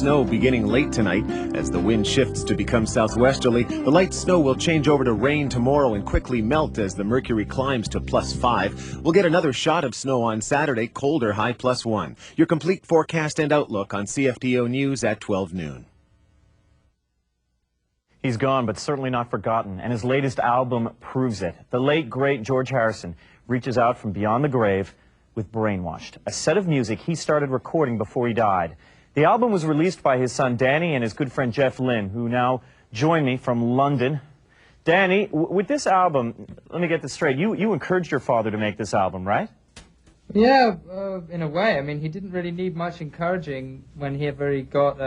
snow beginning late tonight. As the wind shifts to become southwesterly, the light snow will change over to rain tomorrow and quickly melt as the mercury climbs to +5. We'll get another shot of snow on Saturday, colder, high +1. Your complete forecast and outlook on CFTO News at 12 noon. He's gone, but certainly not forgotten, and his latest album proves it. The late, great George Harrison reaches out from beyond the grave with Brainwashed, a set of music he started recording before he died. The album was released by his son Dhani and his good friend Jeff, Lynne, who now join me from London. Dhani, with this album, let me get this straight, you encouraged your father to make this album, right? Yeah, in a way. I mean, he didn't really need much encouraging when he ever got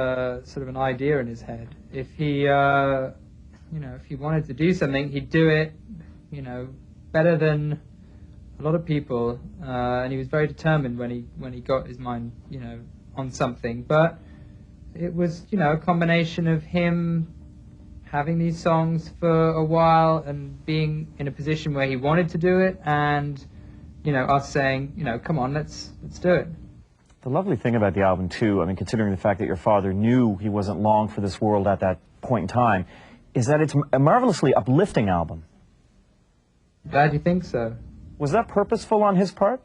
sort of an idea in his head. If he, if he wanted to do something, he'd do it, better than a lot of people. And he was very determined when he got his mind, on something. But it was, a combination of him having these songs for a while and being in a position where he wanted to do it, and us saying, come on, let's do it. The lovely thing about the album, too, I mean, considering the fact that your father knew he wasn't long for this world at that point in time, is that it's a marvelously uplifting album. Glad you think so. Was that purposeful on his part?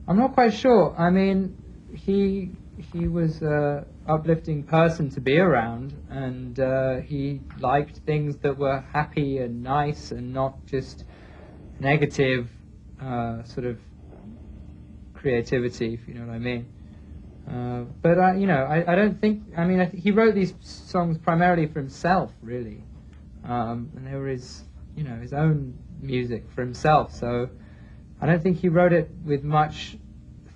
I'm not quite sure. I mean, he was an uplifting person to be around, and he liked things that were happy and nice and not just negative sort of creativity, if you know what I mean. But I don't think, I mean, he wrote these songs primarily for himself, really. And they were his own music for himself, so I don't think he wrote it with much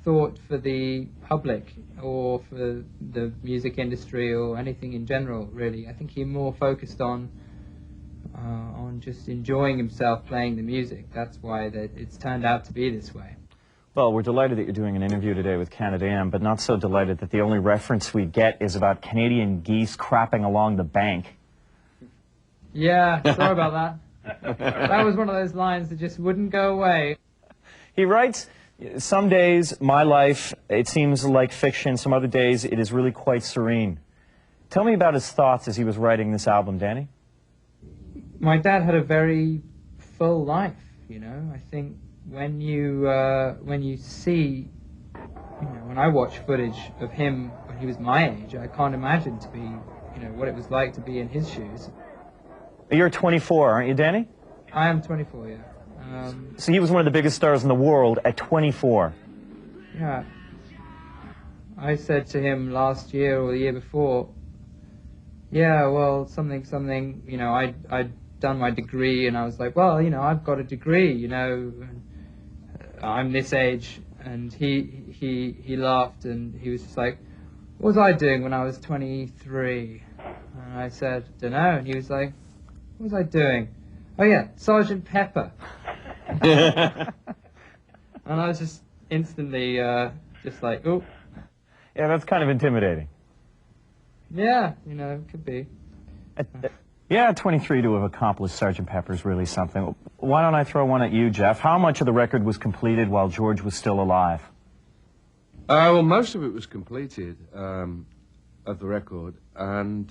thought for the public or for the music industry or anything in general, really. I think he more focused on just enjoying himself playing the music. That's why it's turned out to be this way. Well, we're delighted that you're doing an interview today with Canada AM, but not so delighted that the only reference we get is about Canadian geese crapping along the bank. Yeah, sorry about that. That was one of those lines that just wouldn't go away. He writes, some days, my life, it seems like fiction. Some other days, it is really quite serene. Tell me about his thoughts as he was writing this album, Dhani. My dad had a very full life, I think when you see, when I watch footage of him when he was my age, I can't imagine to be, what it was like to be in his shoes. You're 24, aren't you, Dhani? I am 24, yeah. So he was one of the biggest stars in the world at 24. Yeah. I said to him last year or the year before, yeah, well, something, I'd done my degree, and I was like, well, I've got a degree, I'm this age. And he laughed, and he was just like, what was I doing when I was 23? And I said, dunno. And he was like, what was I doing? Oh yeah, Sergeant Pepper. And I was just instantly just like, oh. Yeah, that's kind of intimidating. Yeah, it could be. Yeah, 23 to have accomplished Sgt. Pepper is really something. Why don't I throw one at you, Jeff? How much of the record was completed while George was still alive? Well, most of it was completed, of the record. And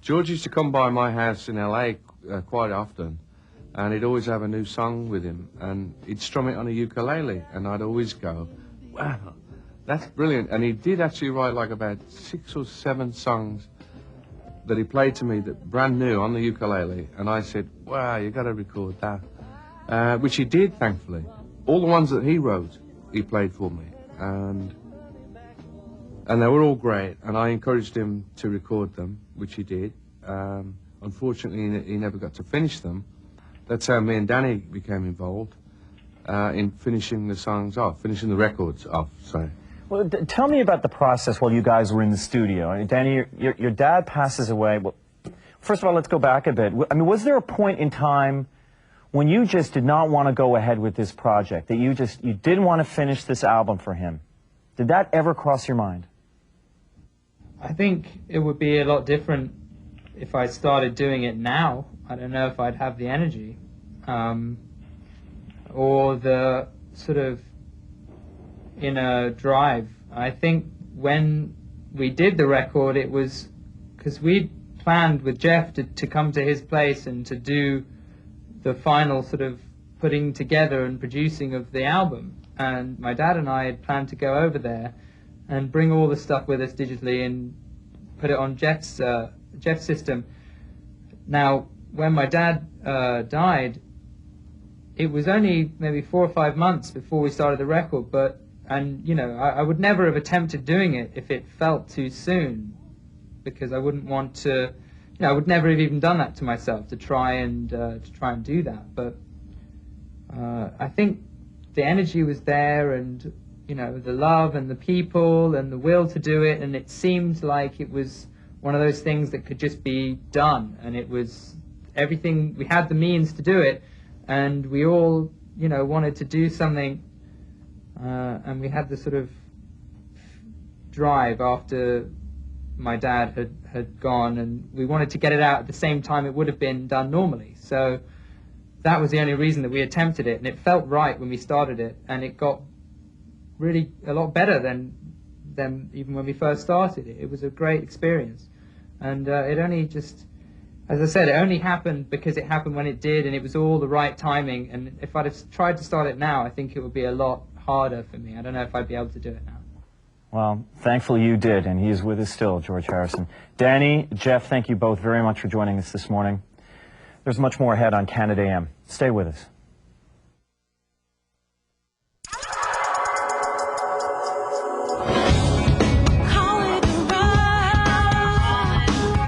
George used to come by my house in L.A. Quite often. And he'd always have a new song with him. And he'd strum it on a ukulele. And I'd always go, wow, that's brilliant. And he did actually write like about 6 or 7 songs that he played to me that brand new on the ukulele, and I said, wow, you got to record that, which he did, thankfully. All the ones that he wrote, he played for me, and they were all great, and I encouraged him to record them, which he did. Unfortunately, he never got to finish them. That's how me and Dhani became involved in finishing the songs off, finishing the records off, sorry. Well, tell me about the process while you guys were in the studio. I mean, Dhani, your dad passes away. Well, first of all, let's go back a bit. I mean, was there a point in time when you just did not want to go ahead with this project, that you didn't want to finish this album for him? Did that ever cross your mind? I think it would be a lot different if I started doing it now. I don't know if I'd have the energy or the sort of inner drive. I think when we did the record, it was because we planned with Jeff to come to his place and to do the final sort of putting together and producing of the album. And my dad and I had planned to go over there and bring all the stuff with us digitally and put it on Jeff's system. Now, when my dad died, it was only maybe 4 or 5 months before we started the record, and you know, I would never have attempted doing it if it felt too soon, because I wouldn't want to, you know, I would never have even done that to myself to try and do that. But I think the energy was there, and you know, the love and the people and the will to do it, and it seemed like it was one of those things that could just be done, and it was everything. We had the means to do it, and we all, you know, wanted to do something, and we had the sort of drive after my dad had gone, and we wanted to get it out at the same time it would have been done normally. So that was the only reason that we attempted it, and it felt right when we started it, and it got really a lot better than even when we first started it. It was a great experience, and it only just, as I said, it only happened because it happened when it did, and it was all the right timing. And if I'd have tried to start it now, I think it would be a lot harder for me. I don't know if I'd be able to do it now. Well, thankfully you did, and he is with us still, George Harrison. Dhani, Jeff, thank you both very much for joining us this morning. There's much more ahead on Canada AM. Stay with us.